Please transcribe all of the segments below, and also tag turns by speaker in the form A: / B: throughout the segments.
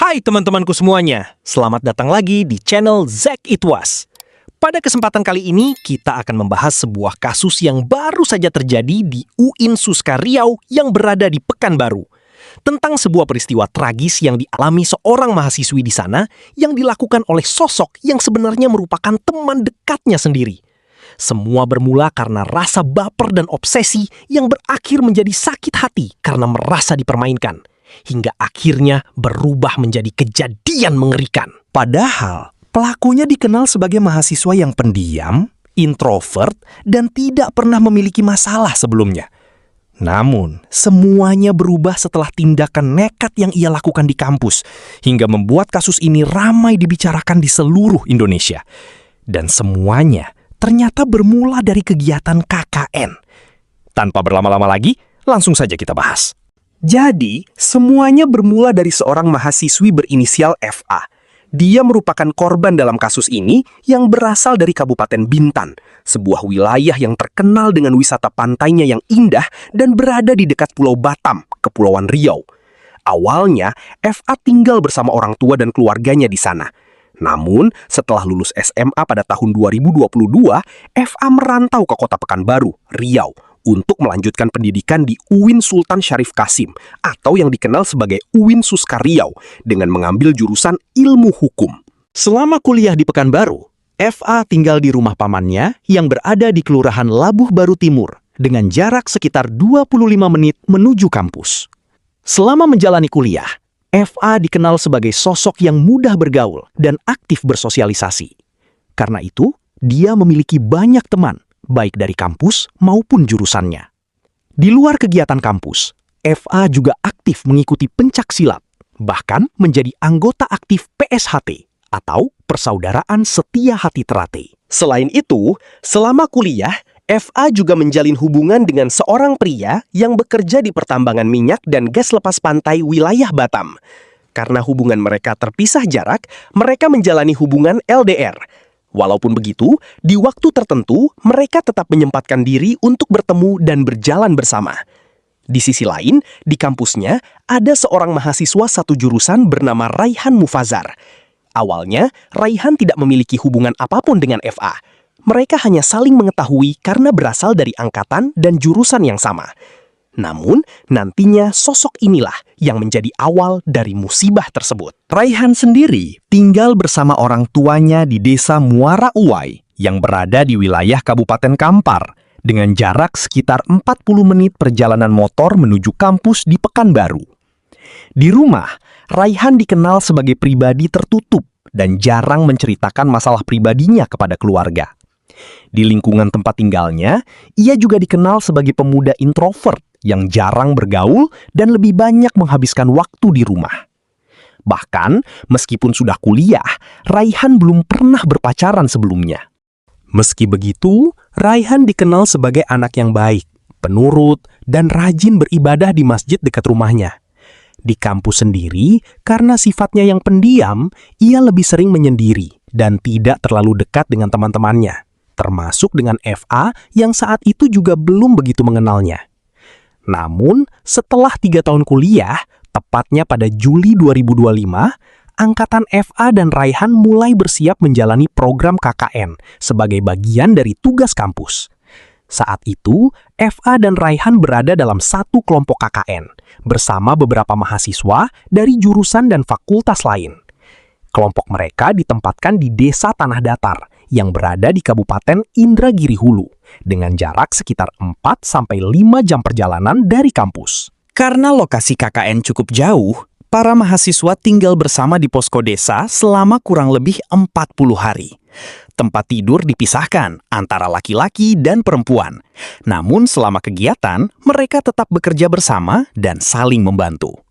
A: Hai teman-temanku semuanya, selamat datang lagi di channel Zack It Was. Pada kesempatan kali ini, kita akan membahas sebuah kasus yang baru saja terjadi di UIN Suska Riau yang berada di Pekanbaru. Tentang sebuah peristiwa tragis yang dialami seorang mahasiswi di sana yang dilakukan oleh sosok yang sebenarnya merupakan teman dekatnya sendiri. Semua bermula karena rasa baper dan obsesi yang berakhir menjadi sakit hati karena merasa dipermainkan. Hingga akhirnya berubah menjadi kejadian mengerikan. Padahal, pelakunya dikenal sebagai mahasiswa yang pendiam, introvert, dan tidak pernah memiliki masalah sebelumnya. Namun, semuanya berubah setelah tindakan nekat yang ia lakukan di kampus, hingga membuat kasus ini ramai dibicarakan di seluruh Indonesia. Dan semuanya ternyata bermula dari kegiatan KKN. Tanpa berlama-lama lagi, langsung saja kita bahas. Jadi, semuanya bermula dari seorang mahasiswi berinisial FA. Dia merupakan korban dalam kasus ini yang berasal dari Kabupaten Bintan, sebuah wilayah yang terkenal dengan wisata pantainya yang indah dan berada di dekat Pulau Batam, Kepulauan Riau. Awalnya, FA tinggal bersama orang tua dan keluarganya di sana. Namun, setelah lulus SMA pada tahun 2022, FA merantau ke kota Pekanbaru, Riau, untuk melanjutkan pendidikan di UIN Sultan Syarif Qasim atau yang dikenal sebagai UIN Suska Riau dengan mengambil jurusan ilmu hukum. Selama kuliah di Pekanbaru, FA tinggal di rumah pamannya yang berada di Kelurahan Labuh Baru Timur dengan jarak sekitar 25 menit menuju kampus. Selama menjalani kuliah, FA dikenal sebagai sosok yang mudah bergaul dan aktif bersosialisasi. Karena itu, dia memiliki banyak teman, baik dari kampus maupun jurusannya. Di luar kegiatan kampus, FA juga aktif mengikuti pencaksilat, bahkan menjadi anggota aktif PSHT atau Persaudaraan Setia Hati Terate. Selain itu, selama kuliah, FA juga menjalin hubungan dengan seorang pria yang bekerja di pertambangan minyak dan gas lepas pantai wilayah Batam. Karena hubungan mereka terpisah jarak, mereka menjalani hubungan LDR. Walaupun begitu, di waktu tertentu, mereka tetap menyempatkan diri untuk bertemu dan berjalan bersama. Di sisi lain, di kampusnya, ada seorang mahasiswa satu jurusan bernama Raihan Mufazar. Awalnya, Raihan tidak memiliki hubungan apapun dengan FA. Mereka hanya saling mengetahui karena berasal dari angkatan dan jurusan yang sama. Namun, nantinya sosok inilah yang menjadi awal dari musibah tersebut. Raihan sendiri tinggal bersama orang tuanya di desa Muara Uwai yang berada di wilayah Kabupaten Kampar dengan jarak sekitar 40 menit perjalanan motor menuju kampus di Pekanbaru. Di rumah, Raihan dikenal sebagai pribadi tertutup dan jarang menceritakan masalah pribadinya kepada keluarga. Di lingkungan tempat tinggalnya, ia juga dikenal sebagai pemuda introvert yang jarang bergaul dan lebih banyak menghabiskan waktu di rumah. Bahkan, meskipun sudah kuliah, Raihan belum pernah berpacaran sebelumnya. Meski begitu, Raihan dikenal sebagai anak yang baik, penurut, dan rajin beribadah di masjid dekat rumahnya. Di kampus sendiri, karena sifatnya yang pendiam, ia lebih sering menyendiri dan tidak terlalu dekat dengan teman-temannya, termasuk dengan FA yang saat itu juga belum begitu mengenalnya. Namun, setelah 3 tahun kuliah, tepatnya pada Juli 2025, angkatan FA dan Raihan mulai bersiap menjalani program KKN sebagai bagian dari tugas kampus. Saat itu, FA dan Raihan berada dalam satu kelompok KKN bersama beberapa mahasiswa dari jurusan dan fakultas lain. Kelompok mereka ditempatkan di Desa Tanah Datar yang berada di Kabupaten Indragiri Hulu dengan jarak sekitar 4-5 jam perjalanan dari kampus. Karena lokasi KKN cukup jauh, para mahasiswa tinggal bersama di posko desa selama kurang lebih 40 hari. Tempat tidur dipisahkan antara laki-laki dan perempuan. Namun selama kegiatan, mereka tetap bekerja bersama dan saling membantu.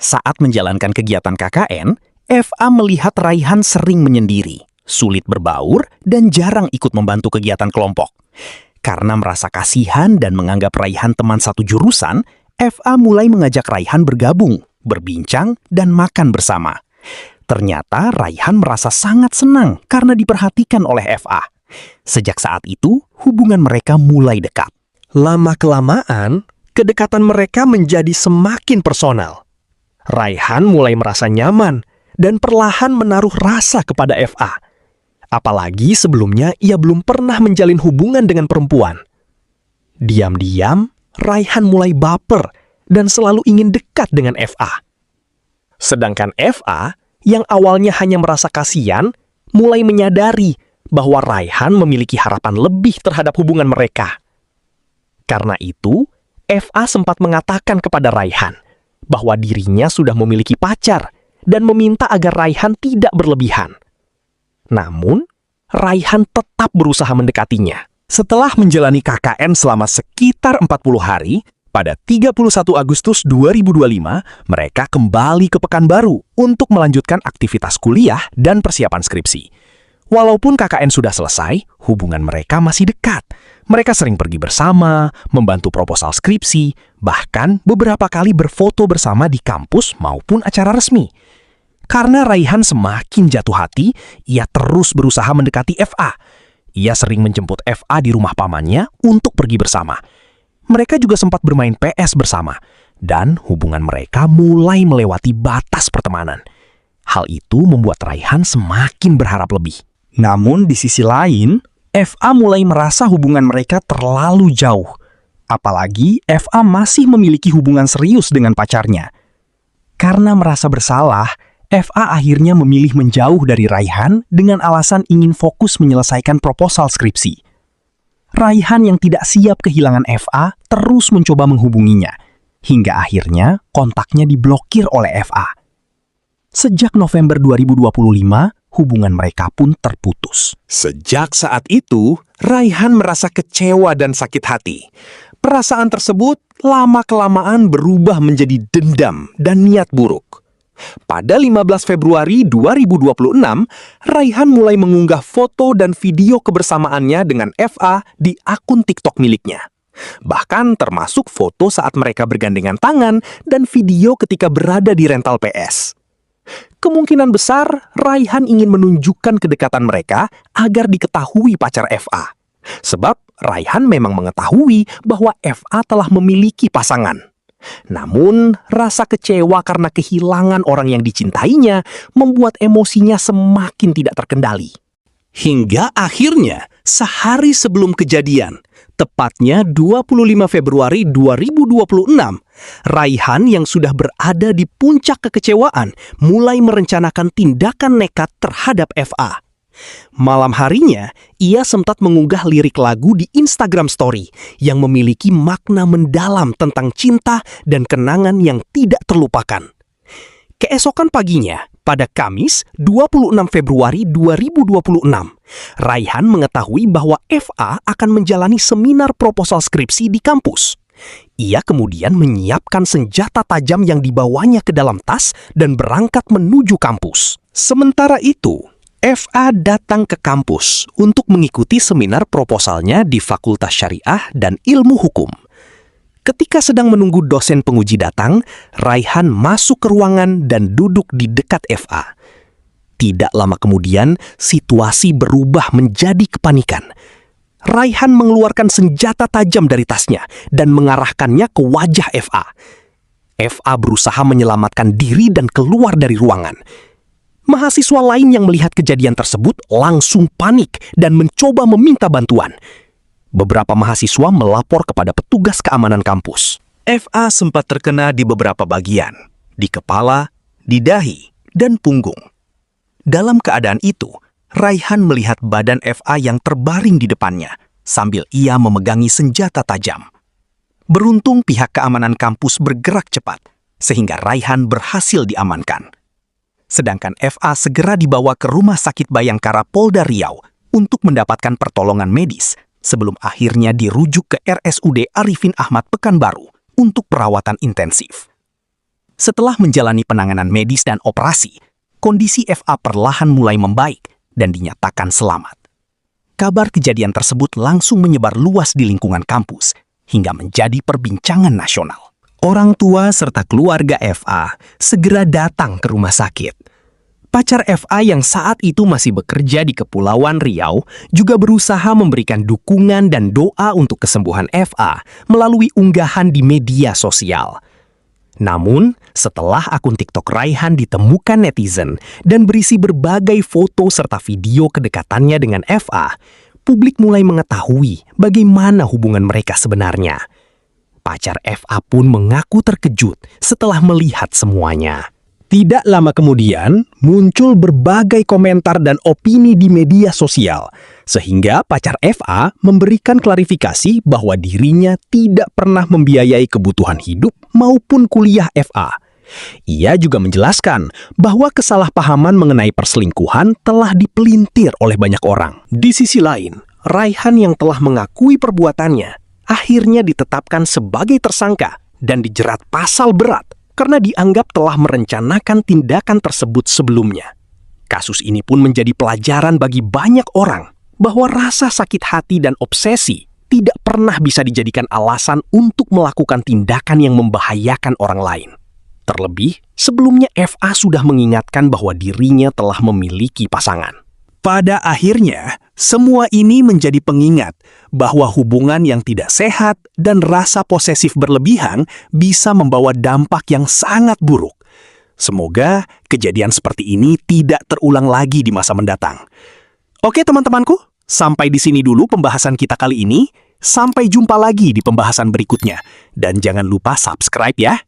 A: Saat menjalankan kegiatan KKN, FA melihat Raihan sering menyendiri, sulit berbaur, dan jarang ikut membantu kegiatan kelompok. Karena merasa kasihan dan menganggap Raihan teman satu jurusan, FA mulai mengajak Raihan bergabung, berbincang, dan makan bersama. Ternyata Raihan merasa sangat senang karena diperhatikan oleh FA. Sejak saat itu, hubungan mereka mulai dekat. Lama-kelamaan, kedekatan mereka menjadi semakin personal. Raihan mulai merasa nyaman dan perlahan menaruh rasa kepada FA. Apalagi sebelumnya ia belum pernah menjalin hubungan dengan perempuan. Diam-diam, Raihan mulai baper dan selalu ingin dekat dengan FA. Sedangkan FA, yang awalnya hanya merasa kasihan, mulai menyadari bahwa Raihan memiliki harapan lebih terhadap hubungan mereka. Karena itu, FA sempat mengatakan kepada Raihan bahwa dirinya sudah memiliki pacar dan meminta agar Raihan tidak berlebihan. Namun, Raihan tetap berusaha mendekatinya. Setelah menjalani KKN selama sekitar 40 hari, pada 31 Agustus 2025, mereka kembali ke Pekanbaru untuk melanjutkan aktivitas kuliah dan persiapan skripsi. Walaupun KKN sudah selesai, hubungan mereka masih dekat. Mereka sering pergi bersama, membantu proposal skripsi, bahkan beberapa kali berfoto bersama di kampus maupun acara resmi. Karena Raihan semakin jatuh hati, ia terus berusaha mendekati FA. Ia sering menjemput FA di rumah pamannya untuk pergi bersama. Mereka juga sempat bermain PS bersama, dan hubungan mereka mulai melewati batas pertemanan. Hal itu membuat Raihan semakin berharap lebih. Namun di sisi lain, FA mulai merasa hubungan mereka terlalu jauh. Apalagi FA masih memiliki hubungan serius dengan pacarnya. Karena merasa bersalah, FA akhirnya memilih menjauh dari Raihan dengan alasan ingin fokus menyelesaikan proposal skripsi. Raihan yang tidak siap kehilangan FA terus mencoba menghubunginya, hingga akhirnya kontaknya diblokir oleh FA. Sejak November 2025, hubungan mereka pun terputus.
B: Sejak saat itu, Raihan merasa kecewa dan sakit hati. Perasaan tersebut lama-kelamaan berubah menjadi dendam dan niat buruk. Pada 15 Februari 2026, Raihan mulai mengunggah foto dan video kebersamaannya dengan FA di akun TikTok miliknya. Bahkan termasuk foto saat mereka bergandengan tangan dan video ketika berada di rental PS. Kemungkinan besar Raihan ingin menunjukkan kedekatan mereka agar diketahui pacar FA. Sebab Raihan memang mengetahui bahwa FA telah memiliki pasangan. Namun, rasa kecewa karena kehilangan orang yang dicintainya membuat emosinya semakin tidak terkendali. Hingga akhirnya, sehari sebelum kejadian, tepatnya 25 Februari 2026, Raihan yang sudah berada di puncak kekecewaan mulai merencanakan tindakan nekat terhadap FA. Malam harinya, ia sempat mengunggah lirik lagu di Instagram Story yang memiliki makna mendalam tentang cinta dan kenangan yang tidak terlupakan. Keesokan paginya, pada Kamis 26 Februari 2026, Raihan mengetahui bahwa FA akan menjalani seminar proposal skripsi di kampus. Ia kemudian menyiapkan senjata tajam yang dibawanya ke dalam tas dan berangkat menuju kampus. Sementara itu, FA datang ke kampus untuk mengikuti seminar proposalnya di Fakultas Syariah dan Ilmu Hukum. Ketika sedang menunggu dosen penguji datang, Raihan masuk ke ruangan dan duduk di dekat FA. Tidak lama kemudian, situasi berubah menjadi kepanikan. Raihan mengeluarkan senjata tajam dari tasnya dan mengarahkannya ke wajah FA. FA berusaha menyelamatkan diri dan keluar dari ruangan. Mahasiswa lain yang melihat kejadian tersebut langsung panik dan mencoba meminta bantuan. Beberapa mahasiswa melapor kepada petugas keamanan kampus. FA sempat terkena di beberapa bagian, di kepala, di dahi, dan punggung. Dalam keadaan itu, Raihan melihat badan FA yang terbaring di depannya, sambil ia memegangi senjata tajam. Beruntung pihak keamanan kampus bergerak cepat, sehingga Raihan berhasil diamankan. Sedangkan FA segera dibawa ke Rumah Sakit Bayangkara Polda Riau untuk mendapatkan pertolongan medis sebelum akhirnya dirujuk ke RSUD Arifin Ahmad Pekanbaru untuk perawatan intensif. Setelah menjalani penanganan medis dan operasi, kondisi FA perlahan mulai membaik dan dinyatakan selamat. Kabar kejadian tersebut langsung menyebar luas di lingkungan kampus hingga menjadi perbincangan nasional. Orang tua serta keluarga FA segera datang ke rumah sakit. Pacar FA yang saat itu masih bekerja di Kepulauan Riau juga berusaha memberikan dukungan dan doa untuk kesembuhan FA melalui unggahan di media sosial.
A: Namun, setelah akun TikTok Raihan ditemukan netizen dan berisi berbagai foto serta video kedekatannya dengan FA, publik mulai mengetahui bagaimana hubungan mereka sebenarnya. Pacar FA pun mengaku terkejut setelah melihat semuanya. Tidak lama kemudian, muncul berbagai komentar dan opini di media sosial, sehingga pacar FA memberikan klarifikasi bahwa dirinya tidak pernah membiayai kebutuhan hidup maupun kuliah FA. Ia juga menjelaskan bahwa kesalahpahaman mengenai perselingkuhan telah dipelintir oleh banyak orang. Di sisi lain, Raihan yang telah mengakui perbuatannya akhirnya ditetapkan sebagai tersangka dan dijerat pasal berat karena dianggap telah merencanakan tindakan tersebut sebelumnya. Kasus ini pun menjadi pelajaran bagi banyak orang bahwa rasa sakit hati dan obsesi tidak pernah bisa dijadikan alasan untuk melakukan tindakan yang membahayakan orang lain. Terlebih, sebelumnya FA sudah mengingatkan bahwa dirinya telah memiliki pasangan. Pada akhirnya, semua ini menjadi pengingat bahwa hubungan yang tidak sehat dan rasa posesif berlebihan bisa membawa dampak yang sangat buruk. Semoga kejadian seperti ini tidak terulang lagi di masa mendatang. Oke teman-temanku, sampai di sini dulu pembahasan kita kali ini. Sampai jumpa lagi di pembahasan berikutnya. Dan jangan lupa subscribe ya.